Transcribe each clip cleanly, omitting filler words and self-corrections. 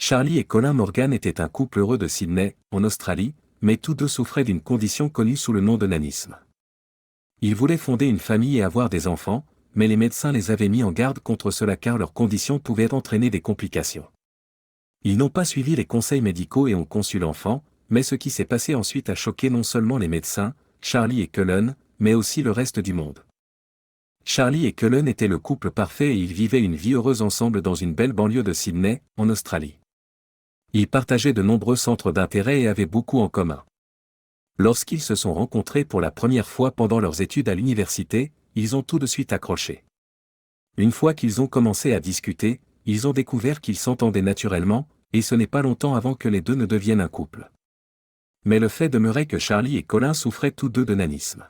Charlie et Colin Morgan étaient un couple heureux de Sydney, en Australie, mais tous deux souffraient d'une condition connue sous le nom de nanisme. Ils voulaient fonder une famille et avoir des enfants, mais les médecins les avaient mis en garde contre cela car leur condition pouvait entraîner des complications. Ils n'ont pas suivi les conseils médicaux et ont conçu l'enfant, mais ce qui s'est passé ensuite a choqué non seulement les médecins, Charlie et Cullen, mais aussi le reste du monde. Charlie et Cullen étaient le couple parfait et ils vivaient une vie heureuse ensemble dans une belle banlieue de Sydney, en Australie. Ils partageaient de nombreux centres d'intérêt et avaient beaucoup en commun. Lorsqu'ils se sont rencontrés pour la première fois pendant leurs études à l'université, ils ont tout de suite accroché. Une fois qu'ils ont commencé à discuter, ils ont découvert qu'ils s'entendaient naturellement, et ce n'est pas longtemps avant que les deux ne deviennent un couple. Mais le fait demeurait que Charlie et Colin souffraient tous deux de nanisme.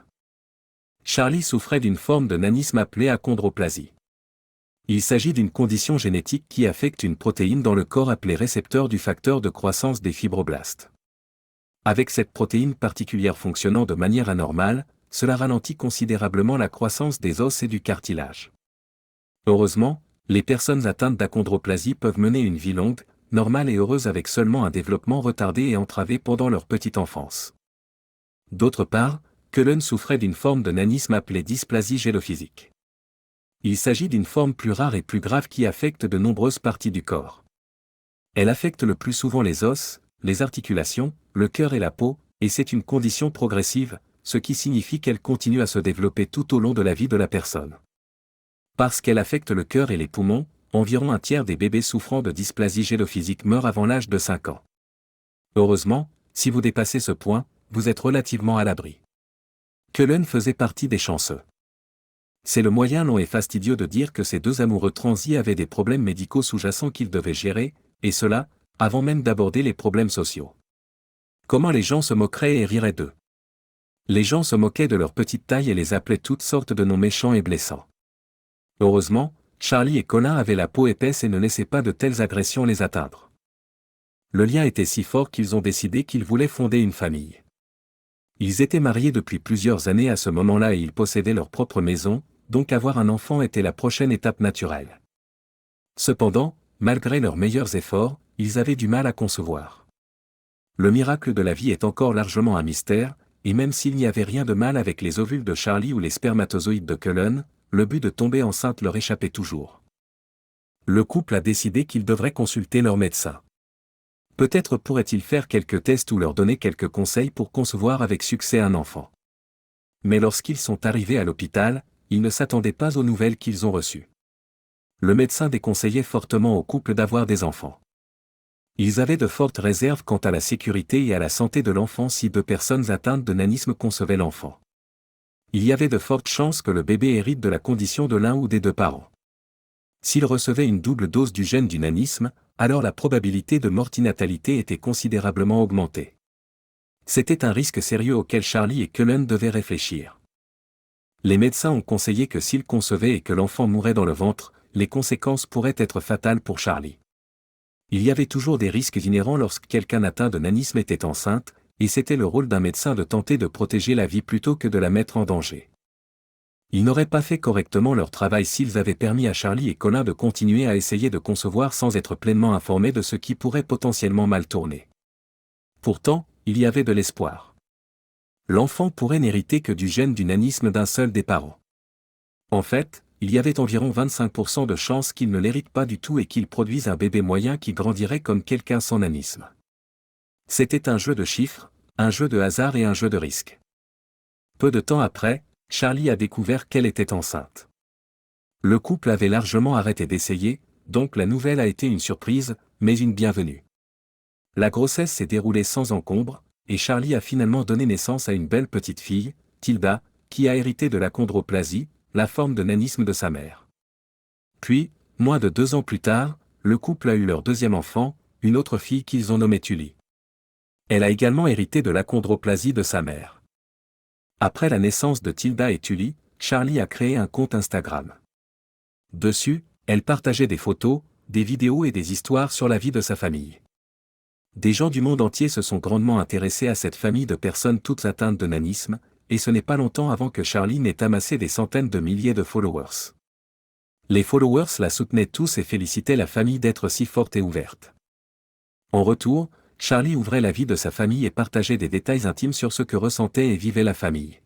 Charlie souffrait d'une forme de nanisme appelée achondroplasie. Il s'agit d'une condition génétique qui affecte une protéine dans le corps appelée récepteur du facteur de croissance des fibroblastes. Avec cette protéine particulière fonctionnant de manière anormale, cela ralentit considérablement la croissance des os et du cartilage. Heureusement, les personnes atteintes d'achondroplasie peuvent mener une vie longue, normale et heureuse avec seulement un développement retardé et entravé pendant leur petite enfance. D'autre part, Cullen souffrait d'une forme de nanisme appelée dysplasie gélophysique. Il s'agit d'une forme plus rare et plus grave qui affecte de nombreuses parties du corps. Elle affecte le plus souvent les os, les articulations, le cœur et la peau, et c'est une condition progressive, ce qui signifie qu'elle continue à se développer tout au long de la vie de la personne. Parce qu'elle affecte le cœur et les poumons, environ un tiers des bébés souffrant de dysplasie gélophysique meurent avant l'âge de 5 ans. Heureusement, si vous dépassez ce point, vous êtes relativement à l'abri. Cullen faisait partie des chanceux. C'est le moyen long et fastidieux de dire que ces deux amoureux transis avaient des problèmes médicaux sous-jacents qu'ils devaient gérer, et cela, avant même d'aborder les problèmes sociaux. Comment les gens se moqueraient et riraient d'eux. Les gens se moquaient de leur petite taille et les appelaient toutes sortes de noms méchants et blessants. Heureusement, Charlie et Colin avaient la peau épaisse et ne laissaient pas de telles agressions les atteindre. Le lien était si fort qu'ils ont décidé qu'ils voulaient fonder une famille. Ils étaient mariés depuis plusieurs années à ce moment-là et ils possédaient leur propre maison, donc avoir un enfant était la prochaine étape naturelle. Cependant, malgré leurs meilleurs efforts, ils avaient du mal à concevoir. Le miracle de la vie est encore largement un mystère, et même s'il n'y avait rien de mal avec les ovules de Charlie ou les spermatozoïdes de Cullen, le but de tomber enceinte leur échappait toujours. Le couple a décidé qu'ils devraient consulter leur médecin. Peut-être pourrait-il faire quelques tests ou leur donner quelques conseils pour concevoir avec succès un enfant. Mais lorsqu'ils sont arrivés à l'hôpital, ils ne s'attendaient pas aux nouvelles qu'ils ont reçues. Le médecin déconseillait fortement au couple d'avoir des enfants. Ils avaient de fortes réserves quant à la sécurité et à la santé de l'enfant si deux personnes atteintes de nanisme concevaient l'enfant. Il y avait de fortes chances que le bébé hérite de la condition de l'un ou des deux parents. S'il recevait une double dose du gène du nanisme, alors la probabilité de mortinatalité était considérablement augmentée. C'était un risque sérieux auquel Charlie et Cullen devaient réfléchir. Les médecins ont conseillé que s'ils concevaient et que l'enfant mourait dans le ventre, les conséquences pourraient être fatales pour Charlie. Il y avait toujours des risques inhérents lorsque quelqu'un atteint de nanisme était enceinte, et c'était le rôle d'un médecin de tenter de protéger la vie plutôt que de la mettre en danger. Ils n'auraient pas fait correctement leur travail s'ils avaient permis à Charlie et Colin de continuer à essayer de concevoir sans être pleinement informés de ce qui pourrait potentiellement mal tourner. Pourtant, il y avait de l'espoir. L'enfant pourrait n'hériter que du gène du nanisme d'un seul des parents. En fait, il y avait environ 25% de chances qu'il ne l'hérite pas du tout et qu'il produise un bébé moyen qui grandirait comme quelqu'un sans nanisme. C'était un jeu de chiffres, un jeu de hasard et un jeu de risque. Peu de temps après, Charlie a découvert qu'elle était enceinte. Le couple avait largement arrêté d'essayer, donc la nouvelle a été une surprise, mais une bienvenue. La grossesse s'est déroulée sans encombre, et Charlie a finalement donné naissance à une belle petite fille, Tilda, qui a hérité de l'achondroplasie, la forme de nanisme de sa mère. Puis, moins de 2 ans plus tard, le couple a eu leur deuxième enfant, une autre fille qu'ils ont nommée Tully. Elle a également hérité de l'achondroplasie de sa mère. Après la naissance de Tilda et Tully, Charlie a créé un compte Instagram. Dessus, elle partageait des photos, des vidéos et des histoires sur la vie de sa famille. Des gens du monde entier se sont grandement intéressés à cette famille de personnes toutes atteintes de nanisme, et ce n'est pas longtemps avant que Charlie n'ait amassé des centaines de milliers de followers. Les followers la soutenaient tous et félicitaient la famille d'être si forte et ouverte. En retour, Charlie ouvrait la vie de sa famille et partageait des détails intimes sur ce que ressentait et vivait la famille.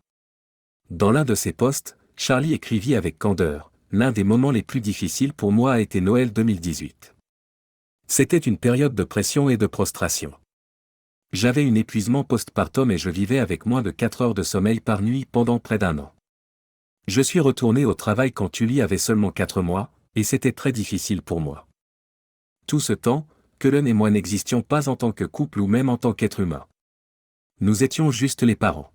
Dans l'un de ses posts, Charlie écrivit avec candeur: « L'un des moments les plus difficiles pour moi a été Noël 2018. C'était une période de pression et de prostration. J'avais un épuisement postpartum et je vivais avec moins de 4 heures de sommeil par nuit pendant près d'un an. Je suis retourné au travail quand Tully avait seulement 4 mois, et c'était très difficile pour moi. Tout ce temps, Cullen et moi n'existions pas en tant que couple ou même en tant qu'être humain. Nous étions juste les parents.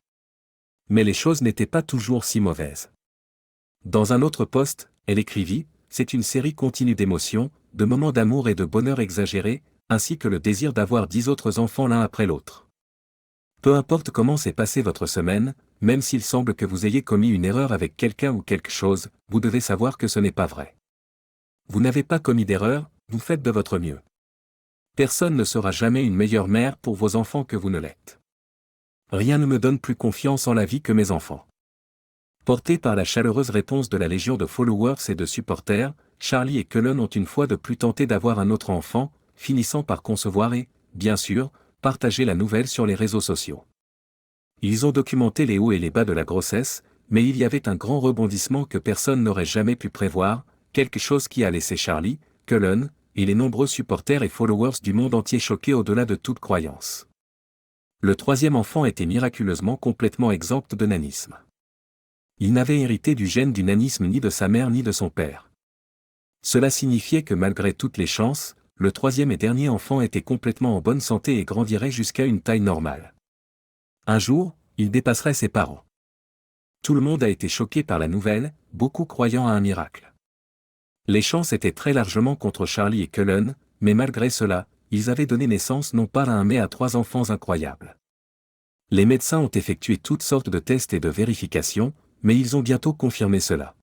Mais les choses n'étaient pas toujours si mauvaises. » Dans un autre post, elle écrivit: « C'est une série continue d'émotions, de moments d'amour et de bonheur exagérés, ainsi que le désir d'avoir 10 autres enfants l'un après l'autre. Peu importe comment s'est passée votre semaine, même s'il semble que vous ayez commis une erreur avec quelqu'un ou quelque chose, vous devez savoir que ce n'est pas vrai. Vous n'avez pas commis d'erreur, vous faites de votre mieux. Personne ne sera jamais une meilleure mère pour vos enfants que vous ne l'êtes. Rien ne me donne plus confiance en la vie que mes enfants. » Portés par la chaleureuse réponse de la légion de followers et de supporters, Charlie et Cullen ont une fois de plus tenté d'avoir un autre enfant, finissant par concevoir et, bien sûr, partager la nouvelle sur les réseaux sociaux. Ils ont documenté les hauts et les bas de la grossesse, mais il y avait un grand rebondissement que personne n'aurait jamais pu prévoir, quelque chose qui a laissé Charlie, Cullen, et les nombreux supporters et followers du monde entier choqués au-delà de toute croyance. Le troisième enfant était miraculeusement complètement exempt de nanisme. Il n'avait hérité du gène du nanisme ni de sa mère ni de son père. Cela signifiait que malgré toutes les chances, le troisième et dernier enfant était complètement en bonne santé et grandirait jusqu'à une taille normale. Un jour, il dépasserait ses parents. Tout le monde a été choqué par la nouvelle, beaucoup croyant à un miracle. Les chances étaient très largement contre Charlie et Cullen, mais malgré cela, ils avaient donné naissance non pas à un mais à 3 enfants incroyables. Les médecins ont effectué toutes sortes de tests et de vérifications, mais ils ont bientôt confirmé cela.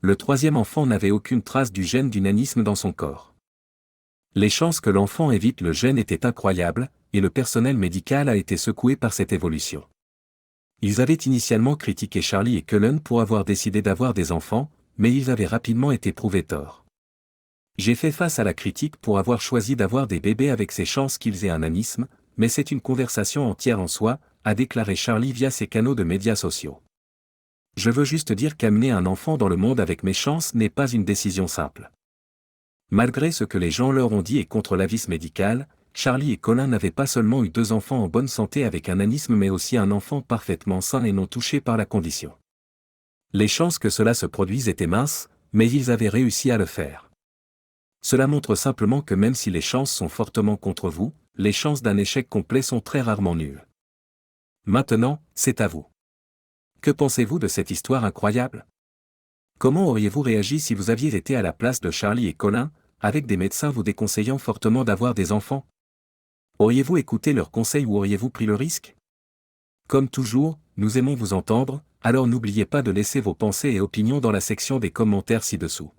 Le troisième enfant n'avait aucune trace du gène du nanisme dans son corps. Les chances que l'enfant évite le gène étaient incroyables, et le personnel médical a été secoué par cette évolution. Ils avaient initialement critiqué Charlie et Cullen pour avoir décidé d'avoir des enfants, mais ils avaient rapidement été prouvés tort. J'ai fait face à la critique pour avoir choisi d'avoir des bébés avec ces chances qu'ils aient un nanisme, mais c'est une conversation entière en soi, a déclaré Charlie via ses canaux de médias sociaux. Je veux juste dire qu'amener un enfant dans le monde avec mes chances n'est pas une décision simple. Malgré ce que les gens leur ont dit et contre l'avis médical, Charlie et Colin n'avaient pas seulement eu 2 enfants en bonne santé avec un nanisme mais aussi un enfant parfaitement sain et non touché par la condition. Les chances que cela se produise étaient minces, mais ils avaient réussi à le faire. Cela montre simplement que même si les chances sont fortement contre vous, les chances d'un échec complet sont très rarement nulles. Maintenant, c'est à vous. Que pensez-vous de cette histoire incroyable? Comment auriez-vous réagi si vous aviez été à la place de Charlie et Colin, avec des médecins vous déconseillant fortement d'avoir des enfants? Auriez-vous écouté leurs conseils ou auriez-vous pris le risque? Comme toujours, nous aimons vous entendre, alors n'oubliez pas de laisser vos pensées et opinions dans la section des commentaires ci-dessous.